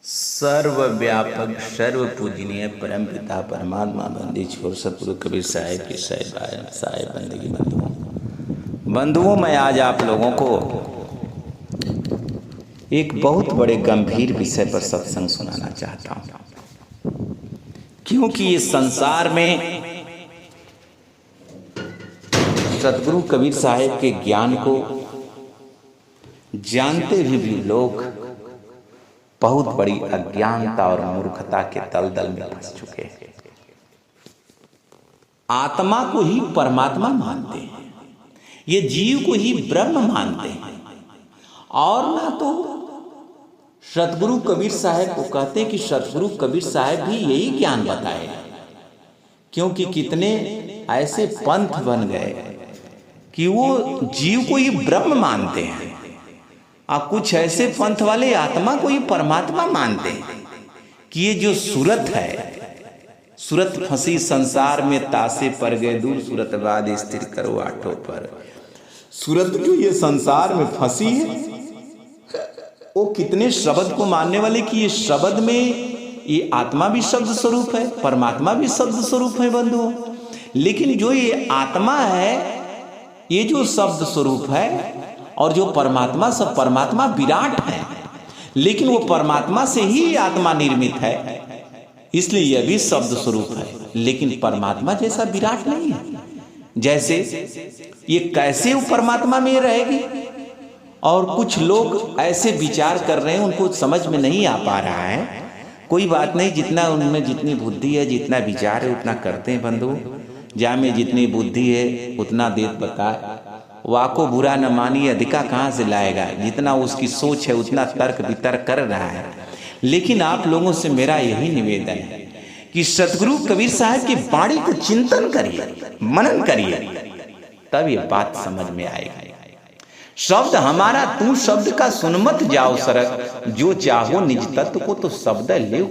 सर्वव्यापक सर्व पूजनीय परम पिता परमात्मा बंदी छोर सतगुरु कबीर साहिब की साहिब बंदगी बंधुओं, मैं आज आप लोगों को एक बहुत बड़े गंभीर विषय पर सत्संग सुनाना चाहता हूँ, क्योंकि इस संसार में सतगुरु कबीर साहिब के ज्ञान को जानते हुए भी लोग बहुत बड़ी अज्ञानता और मूर्खता के दलदल में फंस चुके हैं। आत्मा को ही परमात्मा मानते हैं, ये जीव को ही ब्रह्म मानते हैं, और ना तो सतगुरु कबीर साहब को कहते हैं कि सतगुरु कबीर साहब भी यही ज्ञान बताए, क्योंकि कितने ऐसे पंथ बन गए कि वो जीव को ही ब्रह्म मानते हैं, और कुछ ऐसे पंथ वाले आत्मा को ही परमात्मा मानते हैं कि ये जो सूरत है, सूरत फंसी संसार में तासे पर गए दूर, सूरत बाद स्थिर करो आठों पर। सूरत जो ये संसार में फंसी है, वो कितने शब्द को मानने वाले कि ये शब्द में ये आत्मा भी शब्द स्वरूप है, परमात्मा भी शब्द स्वरूप है बंधुओं। लेकिन जो ये आत्मा है, ये जो शब्द स्वरूप है, और जो परमात्मा, सब परमात्मा विराट है, लेकिन वो परमात्मा से ही आत्मा निर्मित है, इसलिए यह भी शब्द स्वरूप है, लेकिन परमात्मा जैसा विराट नहीं है। जैसे ये कैसे वो परमात्मा में रहेगी, और कुछ लोग ऐसे विचार कर रहे हैं, उनको समझ में नहीं आ पा रहा है। कोई बात नहीं, जितना उनमें जितनी बुद्धि है, जितना विचार है, उतना करते हैं बंधु। जा में जितनी बुद्धि है उतना देत बताए, वाको बुरा न मानिए, अधिका कहाँ से लाएगा। जितना उसकी सोच है उतना तर्क वितर्क कर रहा है। लेकिन आप लोगों से मेरा यही निवेदन है कि सतगुरु कबीर साहब की वाणी को चिंतन करिए, मनन करिए, तब ये बात समझ में आएगी। शब्द हमारा तू शब्द का सुन मत जाओ सरक, जो चाहो निज तत्व को तो शब्द ले।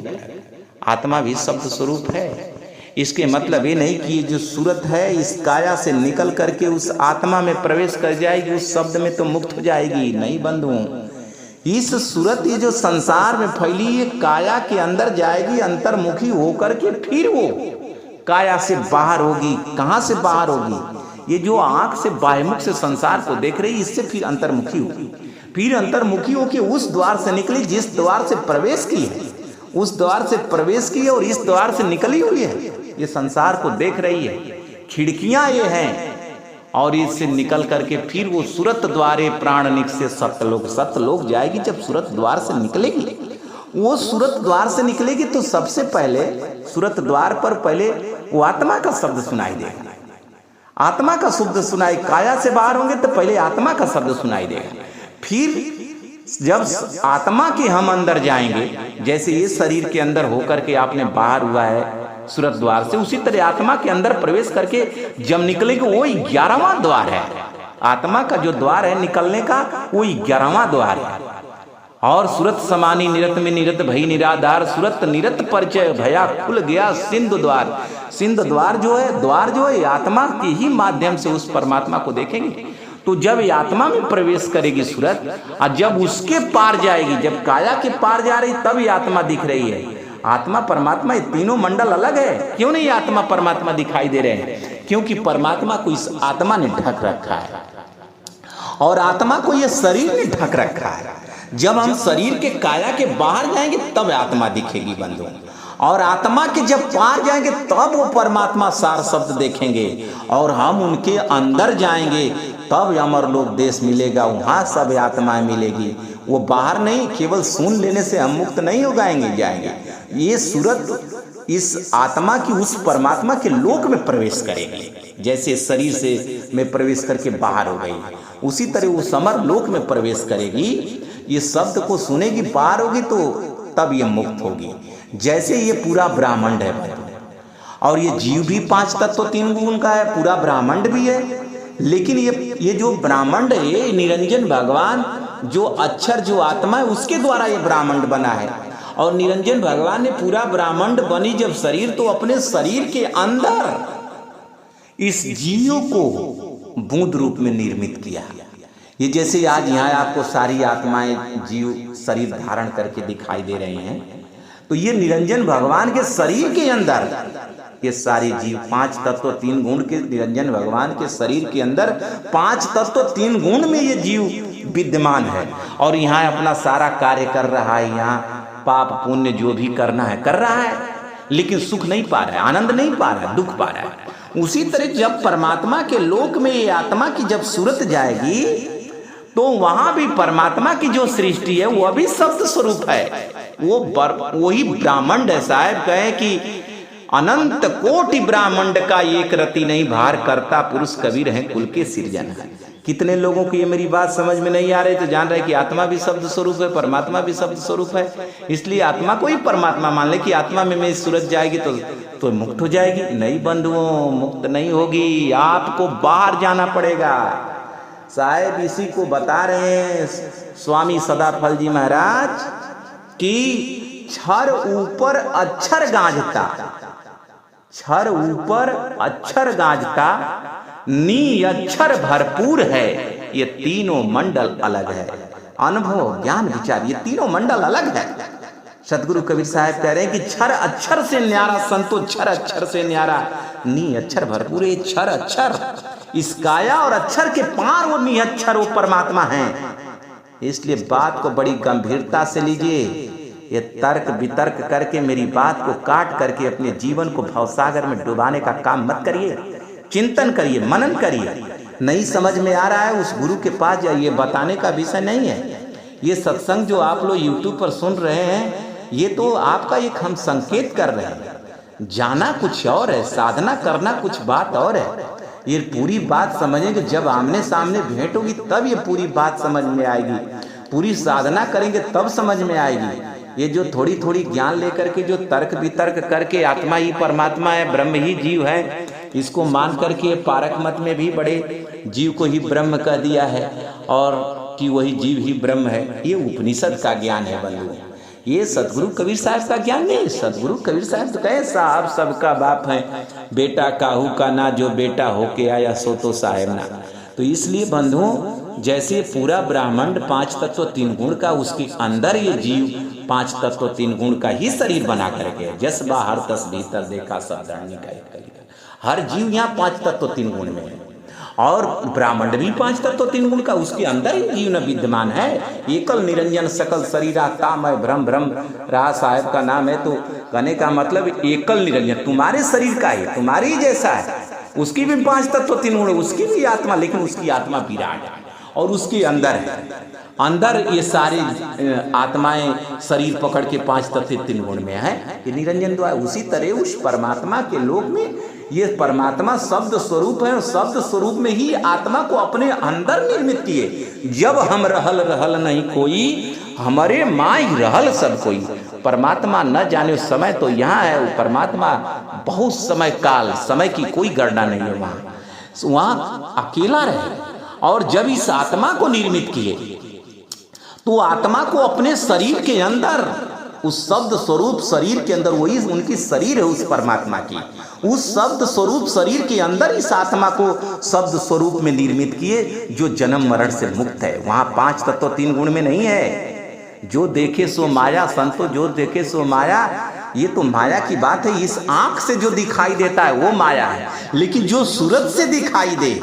आत्मा भी शब्द स्वरूप है। इसके मतलब ये नहीं कि ये जो सूरत है इस काया से निकल करके उस आत्मा में प्रवेश कर जाएगी, उस शब्द में तो मुक्त हो जाएगी। नहीं बंधुओं, इस सूरत ये जो संसार में फैली, ये काया के अंदर जाएगी, अंतर्मुखी होकर के फिर वो काया से बाहर होगी। कहाँ से बाहर होगी? ये जो आंख से बाह्यमुख से संसार को देख रही, इससे फिर अंतर्मुखी होगी। फिर अंतर्मुखी होकर उस द्वार से निकली जिस द्वार से प्रवेश की है, उस द्वार से प्रवेश की है और इस द्वार से निकली हुई है। ये संसार को देख रही है, खिड़कियां ये हैं, और इससे निकल करके फिर वो सूरत द्वारे प्राण निकसे सत्यलोक जाएगी। जब सूरत द्वार से निकलेगी, वो सूरत द्वार से निकलेगी तो सबसे पहले सूरत द्वार पर पहले वो आत्मा का शब्द सुनाई देगा। आत्मा का शब्द सुनाई, काया से बाहर होंगे तो पहले आत्मा का शब्द सुनाई देगा। फिर जब आत्मा के हम अंदर जाएंगे, जैसे ये शरीर के अंदर होकर के आपने बाहर हुआ है सूरत द्वार से, उसी तरह आत्मा के अंदर प्रवेश करके जब निकलेगा, वो 11वां द्वार है। आत्मा का जो द्वार है निकलने का, वो 11वां द्वार है। और सूरत समानी निरत में निरत भई निराधार, सूरत निरत परिचय भया खुल गया सिंधु द्वार। सिंधु द्वार जो है आत्मा के ही माध्यम से उस परमात्मा को देखेंगे। तो जब ये आत्मा में प्रवेश करेगी सूरत, और जब उसके पार जाएगी, जब काया के पार जा रही, तब ये आत्मा दिख रही है। आत्मा परमात्मा ये तीनों मंडल अलग है। क्यों नहीं आत्मा परमात्मा दिखाई दे रहे हैं? क्योंकि परमात्मा को इस आत्मा ने ढक रखा है, और आत्मा को ये शरीर ने ढक रखा है। जब हम शरीर के काया के बाहर जाएंगे तब आत्मा दिखेगी बंधु, और आत्मा के जब पार जाएंगे तब वो परमात्मा सार शब्द देखेंगे, और हम उनके अंदर जाएंगे तब अमरलोक देश मिलेगा, वहां सब आत्माएं मिलेगी। वो बाहर नहीं, केवल सुन लेने से हम मुक्त नहीं हो जाएंगे। ये सूरत इस आत्मा की उस परमात्मा के लोक में प्रवेश करेगी। जैसे शरीर से में प्रवेश करके बाहर हो गई, उसी तरह वो समर लोक में प्रवेश करेगी। ये शब्द को सुनेगी, बाहर होगी, तो तब ये मुक्त होगी। जैसे ये पूरा ब्रह्मांड है, और ये जीव भी 5 तत्व 3 गुण का है, पूरा ब्रह्मांड भी है। लेकिन ये जो ब्रह्मांड है, निरंजन भगवान जो अक्षर जो आत्मा है, उसके द्वारा ये ब्रह्मांड बना है। और निरंजन भगवान ने पूरा ब्रह्मांड बनी जब शरीर, तो अपने शरीर के अंदर इस जीव को बूंद रूप में निर्मित किया। ये जैसे आज यहाँ आपको सारी आत्माएं जीव शरीर धारण करके दिखाई दे रहे हैं। तो ये निरंजन भगवान के शरीर के अंदर ये सारे जीव 5 तत्व 3 गुण के निरंजन भगवान के शरीर के अंदर 5 तत्व 3 गुण में ये जीव विद्यमान है और यहाँ अपना सारा कार्य कर रहा है। यहाँ पाप पुण्य जो भी करना है कर रहा है, लेकिन सुख नहीं पा रहा है, आनंद नहीं पा रहा है, दुख पा रहा है। उसी तरह जब परमात्मा के लोक में ये आत्मा की जब सूरत जाएगी तो वहां भी परमात्मा की जो सृष्टि है वो भी शब्द स्वरूप है। वही ब्राह्मण है। साहब कहे कि अनंत कोटि ब्राह्मंड का एक रति नहीं भार करता पुरुष कबीर है कुल के सिरजन है। कितने लोगों की ये मेरी बात समझ में नहीं आ रही तो जान रहे कि आत्मा भी शब्द स्वरूप है, परमात्मा भी शब्द स्वरूप है। इसलिए आत्मा को ही परमात्मा मान ले कि आत्मा में मेरी सूरत जाएगी तो मुक्त हो जाएगी। नहीं बंधुओं, मुक्त नहीं होगी, आपको बाहर जाना पड़ेगा। साहेब इसी को बता रहे हैं स्वामी सदाफल जी महाराज कि क्षर ऊपर अक्षर गांजता, क्षर ऊपर अक्षर गांजता, नी अक्षर भरपूर है, ये तीनों मंडल अलग है। अनुभव ज्ञान विचार ये तीनों मंडल अलग है। सतगुरु कबीर साहब कह रहे हैं कि क्षर अक्षर से न्यारा संतो, क्षर अक्षर से न्यारा, नी अक्षर भरपूर है। क्षर अक्षर इस काया और अक्षर के पार वो नी अक्षर वो परमात्मा है। इसलिए बात को बड़ी गंभीरता से लीजिए। ये तर्क वितर्क करके मेरी बात को काट करके अपने जीवन को भवसागर में डुबाने का काम मत करिए। चिंतन करिए, मनन करिए। नहीं समझ में आ रहा है उस गुरु के पास जाइए, बताने का विषय नहीं है। ये सत्संग जो आप लोग YouTube पर सुन रहे हैं ये तो आपका एक हम संकेत कर रहे हैं। जाना कुछ और है, साधना करना कुछ बात और है। ये पूरी बात समझेंगे जब आमने सामने भेंट होगी तब ये पूरी बात समझ में आएगी। पूरी साधना करेंगे तब समझ में आएगी। ये जो थोड़ी थोड़ी ज्ञान लेकर के जो तर्क वितर्क करके आत्मा ही परमात्मा है, ब्रह्म ही जीव है, इसको मान करके पारक मत में भी बड़े जीव को ही ब्रह्म कह दिया है और कि वही जीव ही ब्रह्म है। ये उपनिषद का ज्ञान है बंधु, ये सतगुरु कबीर साहब का ज्ञान नहीं। सतगुरु कबीर साहब तो कहे साहब सबका बाप है, बेटा काहू का ना, जो बेटा होके आया सो तो साहेब ना। तो इसलिए बंधुओं जैसे पूरा ब्राह्मण 5 तत्व 3 गुण का, उसके अंदर ये जीव 5 तत्व 3 गुण का ही शरीर बना करके, जस बाहर तस भीतर देखा सब धरनी का एक कलिका। हर जीव यहाँ 5 तत्व 3 गुण में है और ब्राह्मण भी 5 तत्व 3 गुण का उसके अंदर ही जीव न विद्यमान है। एकल निरंजन सकल शरीरा तामय भ्रम भ्रम रहा साहब का नाम है। तो कहने का मतलब एकल निरंजन तुम्हारे शरीर का है, तुम्हारे ही जैसा है। उसकी भी 5 तत्व 3 गुण, उसकी भी आत्मा, लेकिन उसकी आत्मा विराट है और उसके अंदर है। अंदर ये सारे आत्माएं शरीर पकड़ के 5 तत्व 3 गुण में है, ये निरंजन द्वारा। उसी तरह उस परमात्मा के लोक में ये परमात्मा शब्द स्वरूप है और शब्द स्वरूप में ही आत्मा को अपने अंदर निर्मित किए। जब हम रहल रहल नहीं कोई, हमारे माई रहल सब कोई। परमात्मा न जाने समय तो यहाँ है, वो परमात्मा बहुत समय काल, समय की कोई गणना नहीं है। वहाँ अकेला रहे और जब इस आत्मा को निर्मित किए तो आत्मा को अपने शरीर के अंदर, उस शब्द स्वरूप शरीर के अंदर, वही उनकी शरीर है उस परमात्मा की, उस शब्द स्वरूप शरीर के अंदर इस आत्मा को शब्द स्वरूप में निर्मित किए जो जन्म मरण से मुक्त है। वहां 5 तत्व 3 गुण में नहीं है। जो देखे सो माया, संतो जो देखे सो माया, ये तो माया की बात है। इस आंख से जो दिखाई देता है वो माया है, लेकिन जो सूरत से दिखाई दे,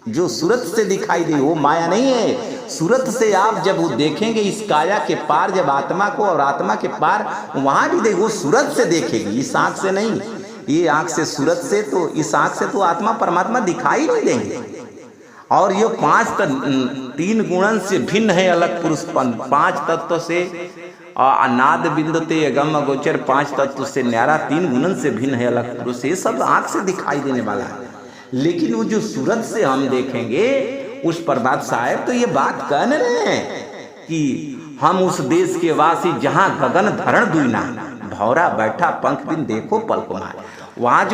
जो सूरत से दिखाई दे वो माया नहीं है। सूरत से आप जब वो देखेंगे इस काया के पार, जब आत्मा को, और आत्मा के पार वहां भी देख, वो सूरत से देखेगी, इस आंख से नहीं। ये आंख से सूरत से, तो इस आंख से तो आत्मा परमात्मा दिखाई नहीं देंगे। और ये 5 3 गुणन से भिन्न है अलग पुरुष। 5 तत्व से अनाद बिंदुते अगम गोचर, 5 तत्व से न्यारा, 3 गुणन से भिन्न है अलग पुरुष। ये सब आंख से दिखाई देने वाला है, लेकिन वो जो सूरत से हम देखेंगे उस परमात्मा साहब तो ये बात कह रहे हैं कि हम उस देश के वासी जहां गगन धरण दुईना, भौरा बैठा पंख बिन देखो पलक मार। वहां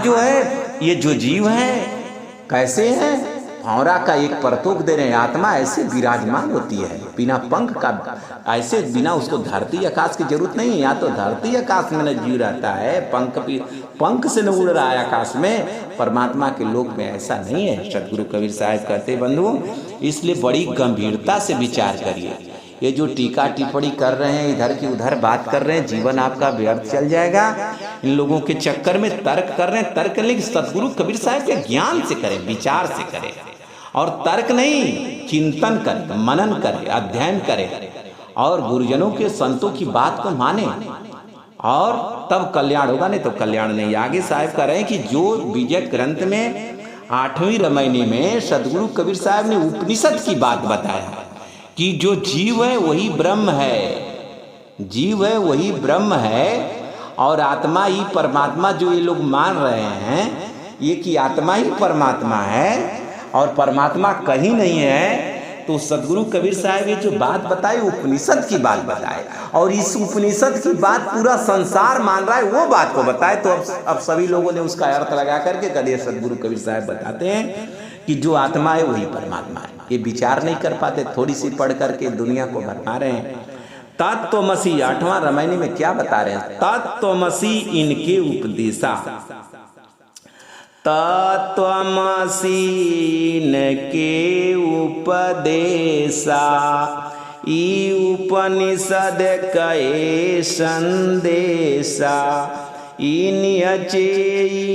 जो है ये जो जीव है कैसे हैं भौरा का एक परतोक दे रहे हैं। आत्मा ऐसे विराजमान होती है बिना पंख का, ऐसे बिना उसको धरती आकाश की जरूरत नहीं है। या तो धरती आकाश में न जीव रहता है, पंख से न उड़ रहा है आकाश में, परमात्मा के लोक में ऐसा नहीं है। सदगुरु कबीर साहब कहते बंधु, इसलिए बड़ी गंभीरता से विचार करिए। ये जो टीका टिप्पणी कर रहे हैं, इधर की उधर बात कर रहे हैं, जीवन आपका व्यर्थ चल जाएगा। इन लोगों के चक्कर में तर्क कर रहे हैं। तर्क लेकिन सदगुरु कबीर साहब के ज्ञान से करें, विचार से करें, और तर्क नहीं, चिंतन करें, मनन करें, अध्ययन करें, और गुरुजनों के संतों की बात को माने, और तब कल्याण होगा, नहीं तो कल्याण नहीं। आगे साहब कह रहे हैं कि जो विजय ग्रंथ में 8वीं रामायणी में सदगुरु कबीर साहब ने उपनिषद की बात बताया कि जो जीव है वही ब्रह्म है, जीव है वही ब्रह्म है, और आत्मा ही परमात्मा, जो ये लोग मान रहे हैं ये कि आत्मा ही परमात्मा है और परमात्मा कहीं नहीं है। तो सदगुरु कबीर साहब ये जो बात बताए उपनिषद की बात बताए, और इस उपनिषद की बात पूरा संसार मान रहा है, वो बात को बताए। तो अब सभी लोगों ने उसका अर्थ लगा करके कभी सदगुरु कबीर साहब बताते हैं कि जो आत्मा है वही परमात्मा है। ये विचार नहीं कर पाते, थोड़ी सी पढ़ करके दुनिया को भरमा रहे हैं। तत्त्वमसि 8वां रामायणी में क्या बता रहे हैं? तत्त्वमसि इनके उपदेशा, तत्त्वमसि इनके उपदेशा, ई उपनिषद कहे संदेशा, इनचे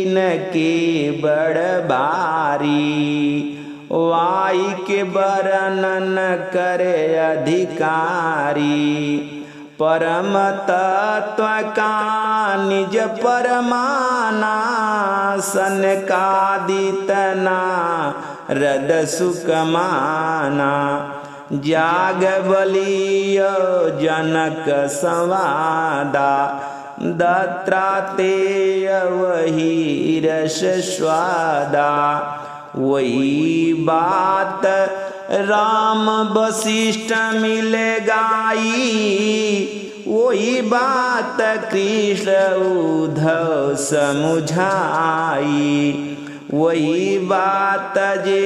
इनके बड़ भारी, वाई के वर्णन करे अधिकारी, परम तत्व का निज परमाना, सनकादितना रद सुकमाना, जाग बलिय जनक संवादा, दत्तातेय वही रस स्वादा, वही बात राम वशिष्ठ मिल गाई, वही बात कृष्ण उद्धव समझाई, वही बात जे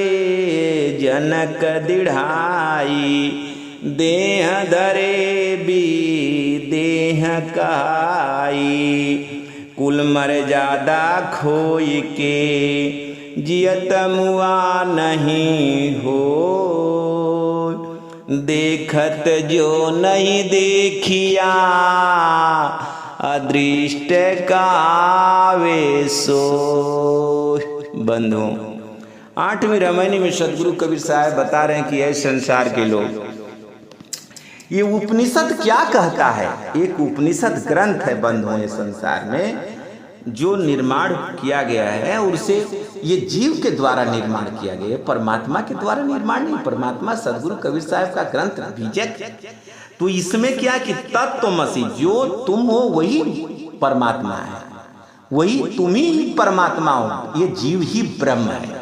जनक दिढ़ाई, देह धरे भी देह कहाई, कुल मर्यादा खोई के जियत मुआ नहीं हो, देखत जो नहीं देखिया, अदृष्ट का आवेशो। बंधु 8वीं रामायणी में सदगुरु कबीर साहब बता रहे हैं कि ऐसे संसार के लोग, ये उपनिषद क्या कहता है? एक उपनिषद ग्रंथ है बंधुओं, ये संसार में जो निर्माण किया गया है, और उसे ये जीव के द्वारा निर्माण किया गया है, परमात्मा के द्वारा निर्माण नहीं। परमात्मा सदगुरु कबीर साहब का ग्रंथ बीजक। तो इसमें क्या कि तत्त्वमसि, जो तुम हो वही परमात्मा है, वही तुम ही परमात्मा हो, ये जीव ही ब्रह्म है।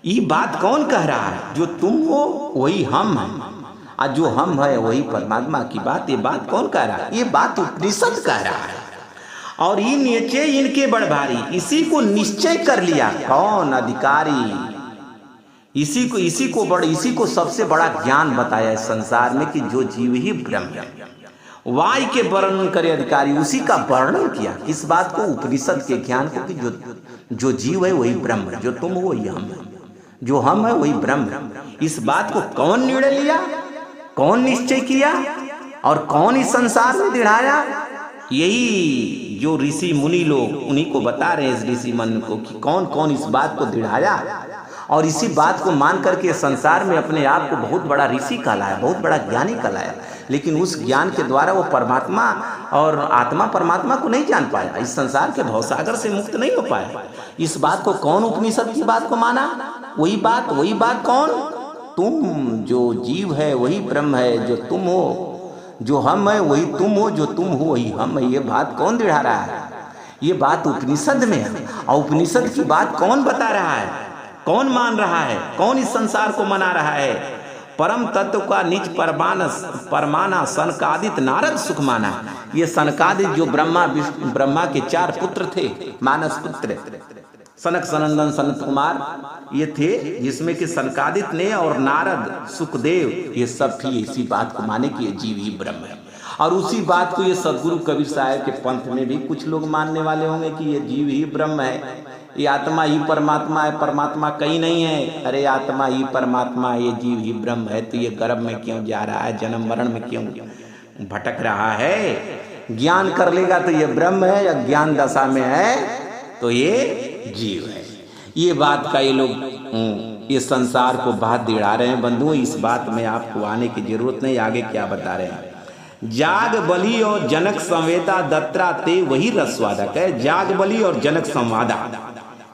ये बात कौन कह रहा है? जो तुम हो वही हम हैं, और जो हम है वही परमात्मा की बात। ये बात कौन कह रहा है? ये बात उपनिषद कह रहा है। और ये नीचे इनके बड़ भारी, इसी को निश्चय कर लिया कौन? अधिकारी। इसी को सबसे बड़ा ज्ञान बताया है संसार में कि जो जीव ही ब्रह्म है। वाय के वर्णन करे अधिकारी, उसी का वर्णन किया इस बात को, उपनिषद के ज्ञान को, कि जो जीव है वही ब्रह्म है, जो तुम हो वही हम है, जो हम है वही ब्रह्म है। इस बात को कौन निर्णय लिया, कौन निश्चय किया, और कौन इस संसार में दिढ़ाया? यही जो ऋषि मुनि लोग, उन्हीं को बता रहे हैं, इस ऋषि मन को, कि कौन कौन इस बात को दिढ़ाया, और इसी बात को मान करके संसार में अपने आप को बहुत बड़ा ऋषि कहलाया, बहुत बड़ा ज्ञानी कहलाया। लेकिन उस ज्ञान के द्वारा वो परमात्मा और आत्मा परमात्मा को नहीं जान पाया, इस संसार के भवसागर से मुक्त नहीं हो पाया। इस बात को कौन उपनिषद की बात को माना? वही बात कौन? तुम, जो जीव है वही ब्रह्म है, जो तुम हो, जो हम है वही तुम हो, जो तुम हो वही हम है। ये बात कौन दिढ़ा रहा है? ये बात उपनिषद में है। और उपनिषद की बात कौन बता रहा है, कौन मान रहा है, कौन इस संसार को मना रहा है? परम तत्व का निज परमाना सनकादित नारद सुख माना। ये सनकादित जो ब्रह्मा के 4 पुत्र थे, मानस पुत्र, सनक सनंदन सनत कुमार ये थे, जिसमें कि सनकादित्य ने और नारद सुखदेव ये सब भी इसी बात को माने कि ये जीव ही ब्रह्म है। और उसी बात को ये सदगुरु कबीर साहब के पंथ में भी कुछ लोग मानने वाले होंगे कि ये जीव ही ब्रह्म है, ये आत्मा ही परमात्मा है, परमात्मा कहीं नहीं है। अरे आत्मा ही परमात्मा, ये जीव ही ब्रह्म है, तो ये गर्भ में क्यों जा रहा है, जन्म मरण में क्यों भटक रहा है? ज्ञान कर लेगा तो ये ब्रह्म है, या ज्ञान दशा में है तो ये जीव है। ये बात का ये लोग ये संसार को बात दिड़ा रहे हैं। बंधुओं, इस बात में आपको आने की जरूरत नहीं। आगे क्या बता रहे हैं? जाग बलि और जनक संवेदा दत्रा ते वही रसवादक है। जाग बलि और जनक संवादा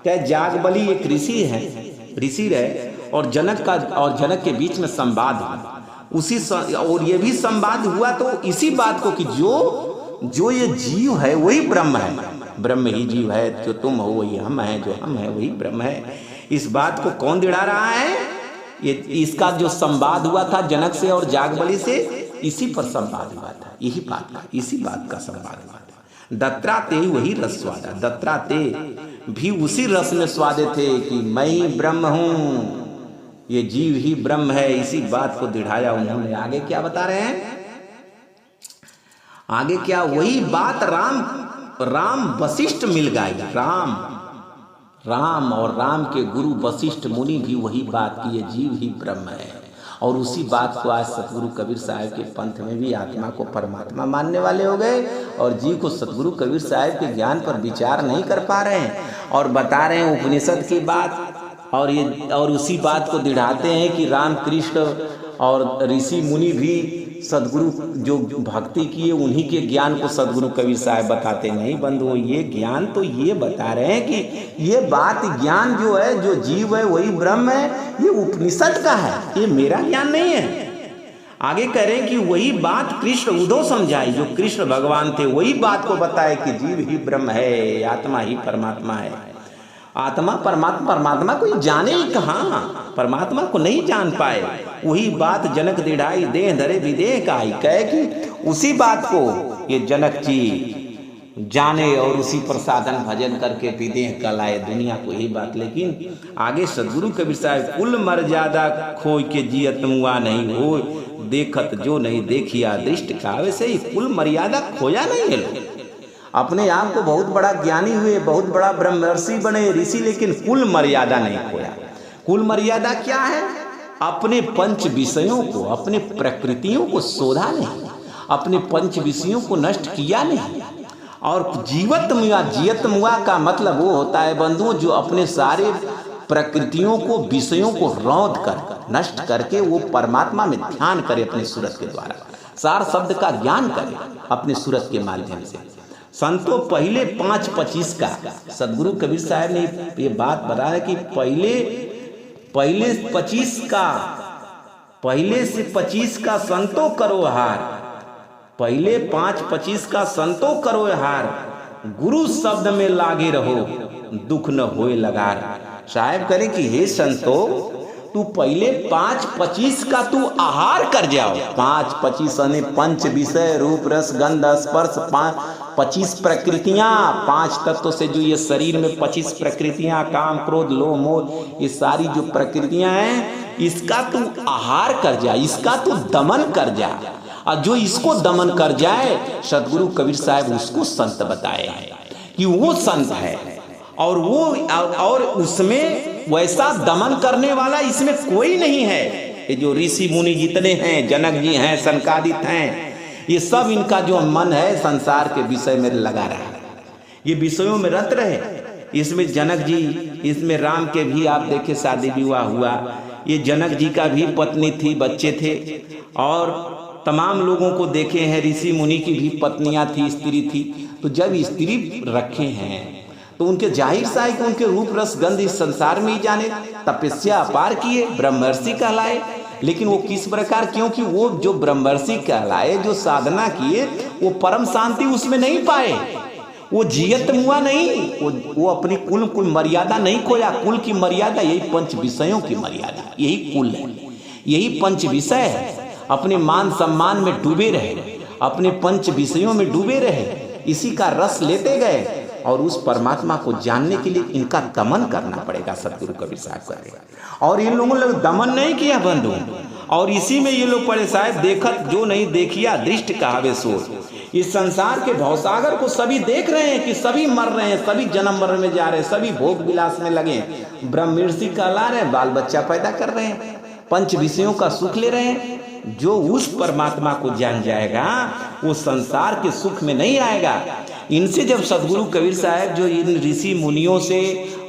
क्या? जाग बलि एक ऋषि है, ऋषि रहे, और जनक के बीच में संवाद हुआ। उसी और ये भी संवाद हुआ तो इसी बात को कि जो ये जीव है वही ब्रह्म है, ब्रह्म ही जीव है, जो तुम हो वही हम है, जो हम है वही ब्रह्म है। इस बात को कौन दिड़ा रहा है? ये इसका जो संवाद हुआ था जनक से और जागबली से, इसी पर संवाद हुआ था, इसी बात का संवाद हुआ था। दत्रा ते वही रस स्वादा, दत्रा ते भी उसी रस में स्वादे थे कि मैं ही ब्रह्म हूं, ये जीव ही ब्रह्म है। इसी बात को दिढ़ाया उन्होंने। आगे क्या बता रहे हैं? आगे क्या? वही बात राम वशिष्ठ मिल गई। राम और राम के गुरु वशिष्ठ मुनि भी वही बात की, ये जीव ही ब्रह्म है। और उसी बात को आज सतगुरु कबीर साहब के पंथ में भी आत्मा को परमात्मा मानने वाले हो गए, और जीव को सतगुरु कबीर साहब के ज्ञान पर विचार नहीं कर पा रहे हैं, और बता रहे हैं उपनिषद की बात, और उसी बात को दिढ़ाते हैं कि राम कृष्ण और ऋषि मुनि भी सदगुरु जो भक्ति किए उन्हीं के ज्ञान को सदगुरु कबीर साहब बताते नहीं। बंधुओं, ये ज्ञान तो ये बता रहे हैं कि ये बात ज्ञान जो है, जो जीव है वही ब्रह्म है, ये उपनिषद का है, ये मेरा ज्ञान नहीं है। आगे कह रहे हैं कि वही बात कृष्ण उद्धव समझाई, जो कृष्ण भगवान थे वही बात को बताए कि जीव ही ब्रह्म है, आत्मा ही परमात्मा है। आत्मा परमात्मा को जाने ही कहाँ, परमात्मा को नहीं जान पाए। वही बात जनक दिढ़ाई, देह धरे विदेह का ही कहे कि उसी बात को ये जनक जी जाने और उसी पर साधन भजन करके विदेह का लाए दुनिया को, यही बात। लेकिन आगे सदगुरु कबीर साहब कुल मर्यादा खोई के जियत मुआ नहीं हो, देखत जो नहीं देखिया दृष्ट का। वैसे ही कुल मर्यादा खोया नहीं है। अपने आप को बहुत बड़ा ज्ञानी हुए, बहुत बड़ा ब्रह्मर्षि बने ऋषि, लेकिन कुल मर्यादा नहीं खोया। कुल मर्यादा क्या है? अपने पंच विषयों को, अपने प्रकृतियों को शोधा नहीं, अपने पंच विषयों को नष्ट किया नहीं। और जीवत मुआ, जियत मुआ का मतलब वो होता है बंधुओं, जो अपने सारे प्रकृतियों को, विषयों को रौंद कर, नष्ट करके वो परमात्मा में ध्यान करे, अपने सूरत के द्वारा सार शब्द का ज्ञान करे अपने सूरत के माध्यम से। संतों पहले 5-25 का सदगुरु कबीर साहब ने ये बात बताया कि पहले 25 का, पहले से 25 का संतो करो हार, पहले 5-25 का संतो करो हार, गुरु शब्द में लागे रहो दुख न होए लगार। साहब करे कि हे संतो, तू पहले 5-25 का तू आहार कर जाओ। 5-25 यानी पंच विषय, रूप रस गंध स्पर्श, 25 प्रकृतियां, 5 तत्व से जो ये शरीर में 25 प्रकृतियां, काम क्रोध लोभ मोह, ये सारी जो प्रकृतियां हैं, इसका तू आहार कर जा, इसका तू दमन कर जा। और जो इसको दमन कर जाए, सदगुरु कबीर साहब उसको संत बताए कि वो संत है, और उसमें वैसा दमन करने वाला इसमें कोई नहीं है। ये जो ऋषि मुनि जितने हैं, जनक जी हैं, सनकादित्य हैं, ये सब इनका जो मन है संसार के विषय में लगा रहा है, ये विषयों में रत रहे। इसमें जनक जी, इसमें राम के भी आप देखे शादी विवाह हुआ, ये जनक जी का भी पत्नी थी, बच्चे थे, और तमाम लोगों को देखे हैं, ऋषि मुनि की भी पत्नियां थी, स्त्री थी। तो जब स्त्री रखे हैं तो उनके जाहिर सा है कि उनके रूप रस गंध इस संसार में ही जाने, तपस्या अपार किए, ब्रह्मर्षि कहलाए। लेकिन वो किस प्रकार? क्योंकि वो जो ब्रह्मर्षि कहलाए, जो साधना किए, वो परम शांति उसमें नहीं पाए, वो जियत मुआ नहीं, वो अपनी कुल मर्यादा नहीं खोया। कुल की मर्यादा यही पंच विषयों की मर्यादा, यही कुल है, यही पंच विषय है। अपने मान सम्मान में डूबे रहे, अपने पंच विषयों में डूबे रहे, इसी का रस लेते गए। और उस परमात्मा को जानने के लिए इनका दमन करना पड़ेगा, सदगुरु कबीर साहब कर रहे हैं। और इन लोगों ने दमन नहीं किया बंधु, और इसी में ये लोग पड़े साहब, देखत जो नहीं देखिया दृष्ट कहावे सोच। इस संसार के भवसागर को सभी देख रहे हैं कि सभी मर रहे हैं, सभी जन्म मरण में जा रहे हैं, सभी भोग विलास में लगे हैं, ब्रह्मर्षि कहला रहे हैं, बाल बच्चा पैदा कर रहे हैं, पंच विषयों का सुख ले रहे हैं। जो उस परमात्मा को जान जाएगा वो संसार के सुख में नहीं आएगा। इनसे जब सदगुरु कबीर साहब जो इन ऋषि मुनियों से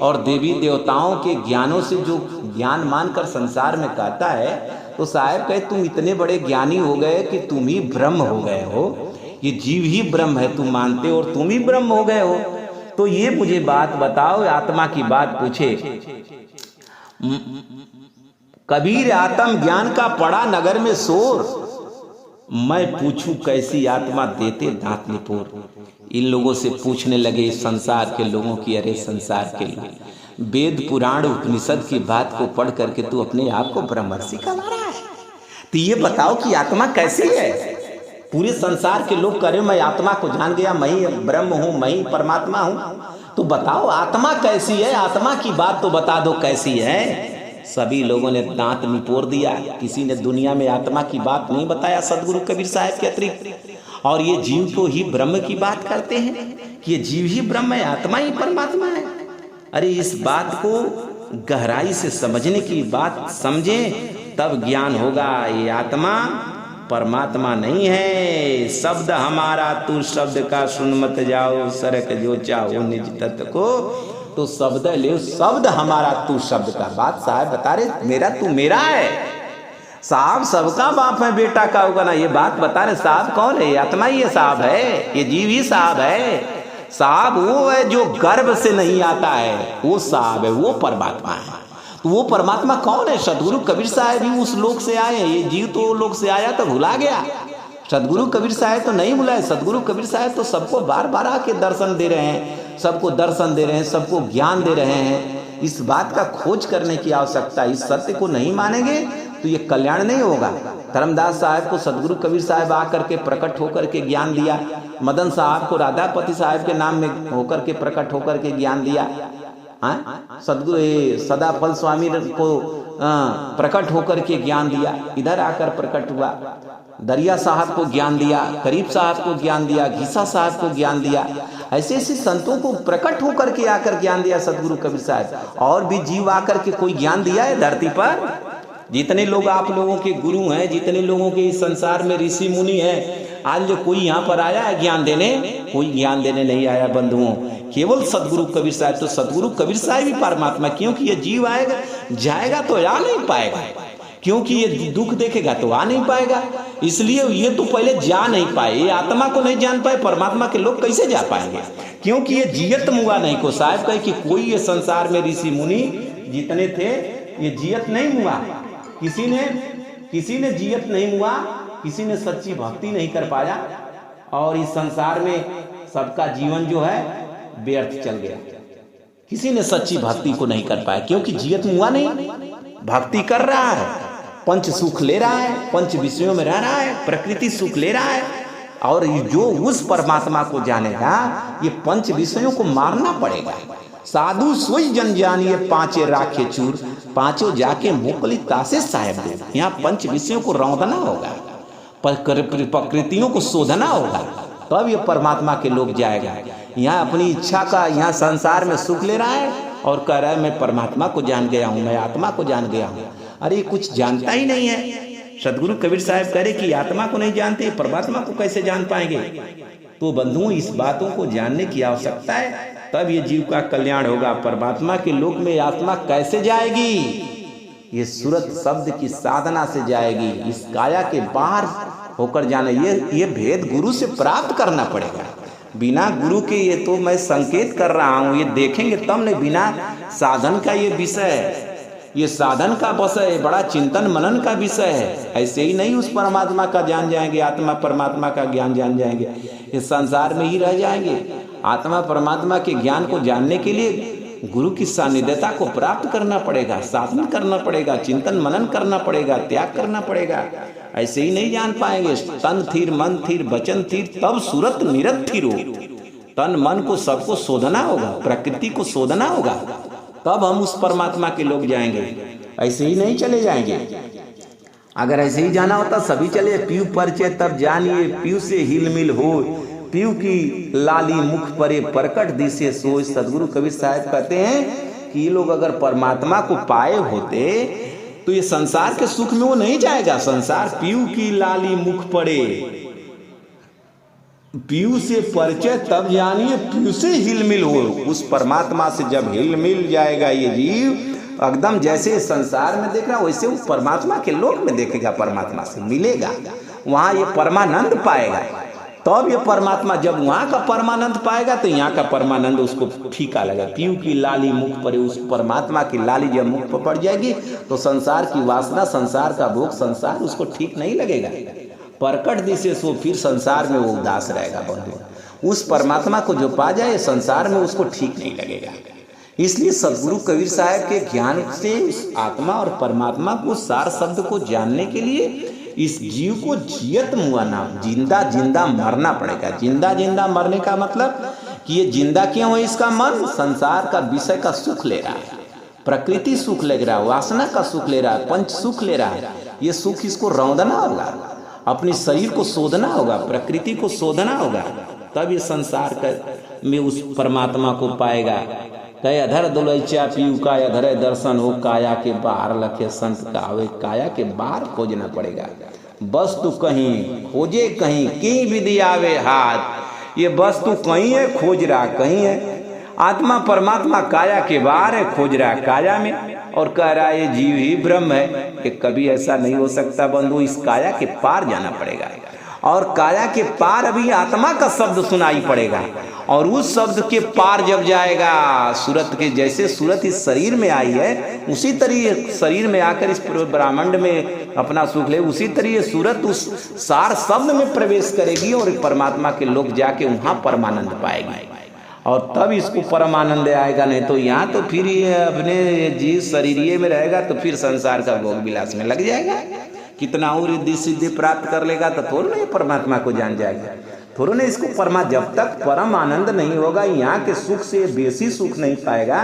और देवी देवताओं के ज्ञानों से जो ज्ञान मानकर संसार में कहता है, तो साहब कहे तुम इतने बड़े ज्ञानी हो गए कि तुम ही ब्रह्म हो गए हो, ये जीव ही ब्रह्म है तुम मानते हो और तुम ही ब्रह्म हो गए हो। तो ये मुझे बात बताओ, आत्मा की बात पूछे। कबीर आत्म ज्ञान का पड़ा नगर में शोर, मैं पूछूं कैसी आत्मा देते दांत निपोर। इन लोगों से पूछने लगे संसार के लोगों की, अरे संसार के लोग वेद पुराण उपनिषद की बात को पढ़ करके तू अपने आप को ब्रह्मर्षि कहला रहा है, तो ये बताओ कि आत्मा कैसी है। पूरे संसार के लोग कह रहे मैं आत्मा को जान गया, मैं ही ब्रह्म हूँ, मैं ही परमात्मा हूँ, तो बताओ आत्मा कैसी है, आत्मा की बात तो बता दो कैसी है। सभी लोगों ने दांत निपोर दिया, किसी ने दुनिया में आत्मा की बात नहीं बताया सदगुरु कबीर साहब के अतिरिक्त। और ये जीव को ही ब्रह्म की बात करते हैं कि ये जीव ही ब्रह्म है, आत्मा ही परमात्मा है। अरे इस बात को गहराई से समझने की बात समझें तब ज्ञान होगा। ये आत्मा परमात्मा नहीं है। शब्द हमारा तू शब्द का सुन मत जाओ, सरक जो चाहो निज तत्व को, तो शब्द ले शब्द हमारा तू शब्द का। बात साहब बता रहे मेरा तू मेरा है, साहब सबका बाप है बेटा का होगा ना, ये बात बता रहे। साहब कौन है? आत्मा ही साहब है, ये जीव ही साहब है। साहब वो है जो गर्भ से नहीं आता है, वो साहब है, वो परमात्मा है। तो वो परमात्मा कौन है? सदगुरु कबीर साहब भी उस लोक से आए, ये जीव तो लोक से आया तो भुला गया। सदगुरु कबीर साहब तो नहीं भुलाए, सदगुरु कबीर साहब तो सबको बार बार आके दर्शन दे रहे हैं, सबको दर्शन दे रहे हैं, सबको ज्ञान दे रहे हैं। इस बात का खोज करने की आवश्यकता, इस सत्य को नहीं मानेंगे तो ये कल्याण नहीं होगा। धर्मदास साहब को सदगुरु कबीर साहब आकर के प्रकट होकर के ज्ञान दिया, मदन साहब को राधापति साहब के नाम में होकर के प्रकट होकर के ज्ञान दिया, सदगुरु सदाफल स्वामी को प्रकट होकर के ज्ञान दिया, इधर आकर प्रकट हुआ। दरिया साहब को ज्ञान दिया, करीब साहब को ज्ञान दिया, घीसा साहब को ज्ञान दिया। ऐसे ऐसे संतों को प्रकट होकर के आकर ज्ञान दिया सदगुरु कबीर साहब। और भी जीव आकर के कोई ज्ञान दिया है धरती पर? जितने लोग आप लोगों के गुरु हैं, जितने लोगों के इस संसार में ऋषि मुनि हैं, आज जो कोई यहाँ पर आया है ज्ञान देने? कोई ज्ञान देने नहीं आया बंधुओं, केवल सदगुरु कबीर साहब। तो सदगुरु कबीर साहब ही परमात्मा, क्योंकि ये जीव आएगा जाएगा तो आ नहीं पाएगा, क्योंकि ये दुख देखेगा तो आ नहीं पाएगा। इसलिए ये तो पहले जा नहीं पाए, ये आत्मा को नहीं जान पाए, परमात्मा के लोग कैसे जा पाएंगे? क्योंकि ये जियत मुआ नहीं को। साहब कहे कि कोई ये संसार में ऋषि मुनि जितने थे ये जियत नहीं मुआ, किसी ने जियत नहीं हुआ, किसी ने सच्ची भक्ति नहीं कर पाया, और इस संसार में सबका जीवन जो है व्यर्थ चल गया। किसी ने सच्ची भक्ति को नहीं कर पाया, क्योंकि जियत हुआ नहीं, भक्ति कर रहा है, पंच सुख ले रहा है, पंच विषयों में रह रहा है, प्रकृति सुख ले रहा है। और जो उस परमात्मा को जानेगा, ये पंच विषयों को मारना पड़ेगा। साधु सोई जन जानिए पांचे राखे चूर, पांचों जाके मोकली तासे साहेब दे। यहाँ पंच विषयों को रौंदना होगा, प्रकृतियों को शोधना होगा, तब ये परमात्मा के लोग जाएगा। यहाँ अपनी इच्छा का यहाँ संसार में सुख ले रहा है और कह रहा है मैं परमात्मा को जान गया हूँ, मैं आत्मा को जान गया हूँ। अरे कुछ जानता ही नहीं है। सदगुरु कबीर साहब कह रहे कि आत्मा को नहीं जानते, परमात्मा को कैसे जान पाएंगे? तो बंधुओं इस बातों को जानने की आवश्यकता है, तब ये जीव का कल्याण होगा। परमात्मा के लोक में आत्मा कैसे जाएगी? ये सूरत शब्द की साधना से जाएगी, इस काया के बाहर होकर जाना। ये भेद गुरु से प्राप्त करना पड़ेगा। बिना गुरु के ये तो मैं संकेत कर रहा हूँ, ये देखेंगे तब नहीं। बिना साधन का ये विषय है, ये साधन का विषय है, बड़ा चिंतन मनन का विषय है। ऐसे ही नहीं उस परमात्मा का जान जाएंगे, आत्मा परमात्मा का ज्ञान जान जाएंगे, इस संसार में ही रह जाएंगे। आत्मा परमात्मा के ज्ञान को जानने के लिए गुरु की सानिध्यता को प्राप्त करना पड़ेगा, साधन करना पड़ेगा, चिंतन मनन करना पड़ेगा, त्याग करना पड़ेगा। ऐसे ही नहीं जान पाएंगे। तन थीर मन थीर वचन थीर, तब सूरत निरत थीरो। तन मन को सबको शोधना होगा, प्रकृति को शोधना होगा, तब हम उस परमात्मा के लोग जाएंगे। ऐसे ही नहीं चले जाएंगे। अगर ऐसे ही जाना होता सभी चले, पीऊ परिचय तब जानिए, पीऊ से हिलमिल हो, पीऊ की लाली मुख परे प्रकट दिसे सोच। सदगुरु कबीर साहब कहते हैं कि ये लोग अगर परमात्मा को पाए होते तो ये संसार के सुख में वो नहीं जाएगा। संसार पीऊ की लाली मुख पड़े, पीऊ से परिचय तब जानिए, पीऊ से हिलमिल हो। उस परमात्मा से जब हिलमिल जाएगा ये जीव, एकदम जैसे संसार में देख रहा वैसे वो परमात्मा के लोक में देखेगा, परमात्मा से मिलेगा, वहां ये परमानंद पाएगा। तब ये परमात्मा जब वहां का परमानंद पाएगा तो यहाँ का परमानंद उसको फीका लगेगा। पीऊ की लाली मुख पर, उस परमात्मा की लाली जब मुख पर पड़ जाएगी तो संसार की वासना, संसार का भोग, संसार उसको ठीक नहीं लगेगा। प्रकट दिसे सो, फिर संसार में वो उदास रहेगा बंधु। उस परमात्मा को जो पा जाए संसार में उसको ठीक नहीं लगेगा। इसलिए सदगुरु कबीर साहब के ज्ञान से उस आत्मा और परमात्मा को, सार शब्द को जानने के लिए इस जीव को जियत मुआना, जिंदा जिंदा मरना पड़ेगा। जिंदा जिंदा मरने का मतलब कि ये जिंदा क्यों है? इसका मन संसार का विषय का सुख ले रहा है, प्रकृति सुख ले रहा है, वासना का सुख ले रहा है, पंच सुख ले रहा है। ये सुख इसको रौंदना होगा, अपने शरीर को शोधना होगा, प्रकृति को शोधना होगा, तब ये संसार में उस परमात्मा को पाएगा। कहे अधर दुलैचा पीऊ का अधर दर्शन हो, काया के बाहर लखे संत का आवे। काया के बाहर खोजना पड़ेगा, वस्तु कहीं खोजे कहीं, की विधि आवे हाथ। ये वस्तु कहीं है, खोज रहा कहीं है। आत्मा परमात्मा काया के बाहर है, खोज रहा काया में, और कह रहा है ये जीव ही ब्रह्म है। कि कभी ऐसा नहीं हो सकता बंधु, इस काया के पार जाना पड़ेगा। और काया के पार अभी आत्मा का शब्द सुनाई पड़ेगा, और उस शब्द के पार जब जाएगा, सूरत के जैसे सूरत इस शरीर में आई है उसी तरह शरीर में आकर इस ब्रह्मांड में अपना सुख ले, उसी तरह सूरत उस सार शब्द में प्रवेश करेगी और परमात्मा के लोग जाके वहां परमानंद पाएगी। और तब इसको परमानंद आएगा। नहीं तो यहाँ तो फिर ये अपने जीव शरीर में रहेगा तो फिर संसार का भोग विलास में लग जाएगा। कितना और रिद्धि सिद्धि प्राप्त कर लेगा तो थोड़ा नहीं परमात्मा को जान जाएगा, थोड़ा नहीं इसको परमा। जब तक परम आनंद नहीं होगा, यहाँ के सुख से बेसी सुख नहीं पाएगा,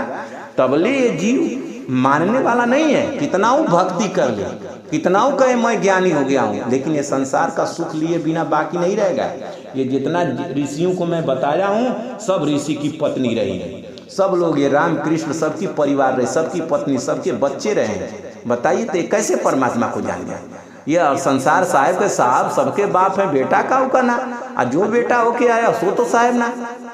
तबले ये जीव मानने वाला नहीं है। कितना वो भक्ति कर ले, कितना वो कहे मैं ज्ञानी हो गया हूँ, लेकिन ये संसार का सुख लिए बिना बाकी नहीं रहेगा। ये जितना ऋषियों को मैं बताया हूँ, सब ऋषि की पत्नी रही, सब लोग ये राम कृष्ण सबकी परिवार रहे, सबकी पत्नी, सबके बच्चे रहे। बताइए तो कैसे परमात्मा को जान जाए? ये संसार साहेब के साहब सबके बाप है, बेटा का होगा ना, और जो बेटा होके आया सो तो साहेब ना।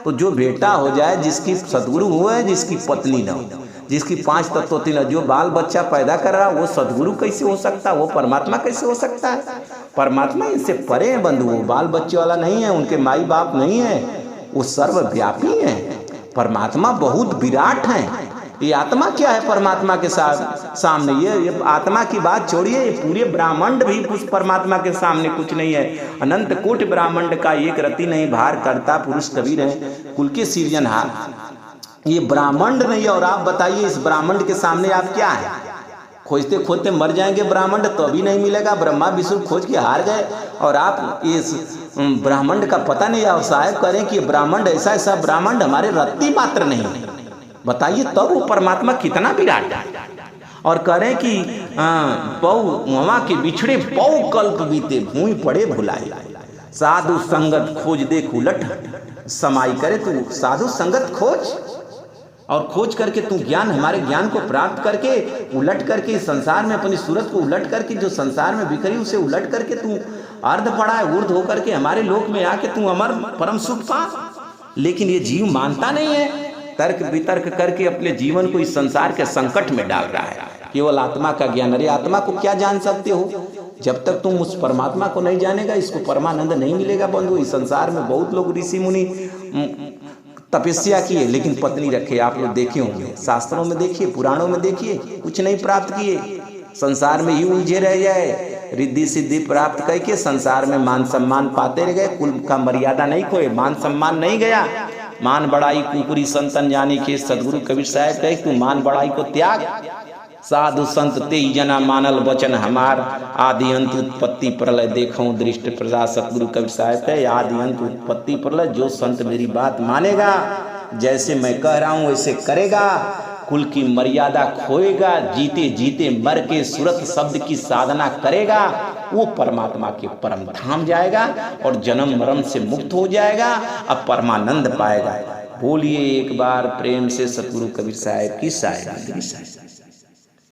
तो जो बेटा हो जाए, जिसकी सदगुरु हुआ है, जिसकी पत्नी ना हो, जिसकी 5 तत्व 3, जो बाल बच्चा पैदा कर रहा, वो सदगुरु कैसे हो सकता है? वो परमात्मा कैसे हो सकता है? परमात्मा इनसे परे है बंधु, वो बाल बच्चे वाला नहीं है, उनके माई बाप नहीं है, वो सर्वव्यापी है। परमात्मा बहुत विराट है। ये आत्मा क्या है परमात्मा के सामने? ये आत्मा की बात छोड़िए, ये पूरे ब्रह्मांड भी कुछ परमात्मा के सामने कुछ नहीं है। अनंत कोटि ब्रह्मांड का एक रति नहीं भार करता पुरुष कबीर है, कुल के सृजनहार। ये ब्रह्मांड नहीं, और आप बताइए इस ब्रह्मांड के सामने आप क्या है? खोजते खोजते मर जाएंगे ब्रह्मांड तो अभी नहीं मिलेगा। ब्रह्मा विष्णु खोज के हार गए और आप इस ब्रह्मांड का पता नहीं। और साहब करें कि ब्रह्मांड ऐसा ऐसा ब्रह्मांड हमारे रत्ती मात्र नहीं है। बताइए तब वो परमात्मा कितना विराट है। और करें कि पौ मवा के बिछड़े पौ कल्प बीते, भूमि पड़े भुलाए, साधु संगत खोज देख उलट समाई। करे तू साधु संगत खोज, और खोज करके तू ज्ञान, हमारे ज्ञान को प्राप्त करके उलट करके संसार में अपनी सूरत को उलट करके, जो संसार में बिखरी उसे उलट करके तू अर्ध पड़ा है ऊर्ध होकर के हमारे लोक में आके तू अमर परम सुख पा। लेकिन ये जीव मानता नहीं है, तर्क वितर्क करके अपने जीवन को इस संसार के संकट में डाल रहा है। केवल आत्मा का ज्ञान। अरे आत्मा को क्या जान सकते हो? जब तक तुम उस परमात्मा को नहीं जानेगा, इसको परमानंद नहीं मिलेगा बंधु। इस संसार में बहुत लोग ऋषि मुनि तपस्या किए, लेकिन पत्नी रखे। आप लोग देखे होंगे, शास्त्रों में देखिए, पुराणों में देखिए, कुछ नहीं प्राप्त किए, संसार में ही उलझे रह जाए। रिद्धि सिद्धि प्राप्त करके संसार में मान सम्मान पाते रह गए, कुल का मर्यादा नहीं खोए, मान सम्मान नहीं गया। मान बड़ाई कुकुरी संतन जाने के सदगुरु कबीर साहब कहे तू मान बड़ाई को त्याग, साधु संत ते जना मानल वचन हमार, आदि अंत उत्पत्ति प्रलय देखो दृष्ट प्रजा। सतगुरु कबीर साहब है आदि अंत उत्पत्ति प्रलय। जो संत मेरी बात मानेगा, जैसे मैं कह रहा हूं वैसे करेगा, कुल की मर्यादा खोएगा, जीते जीते मर के सुरत शब्द की साधना करेगा, वो परमात्मा के परम धाम जाएगा और जन्म मरण से मुक्त हो जाएगा, अब परमानंद पाएगा। बोलिए एक बार प्रेम से सतगुरु कबीर साहब की साहिब।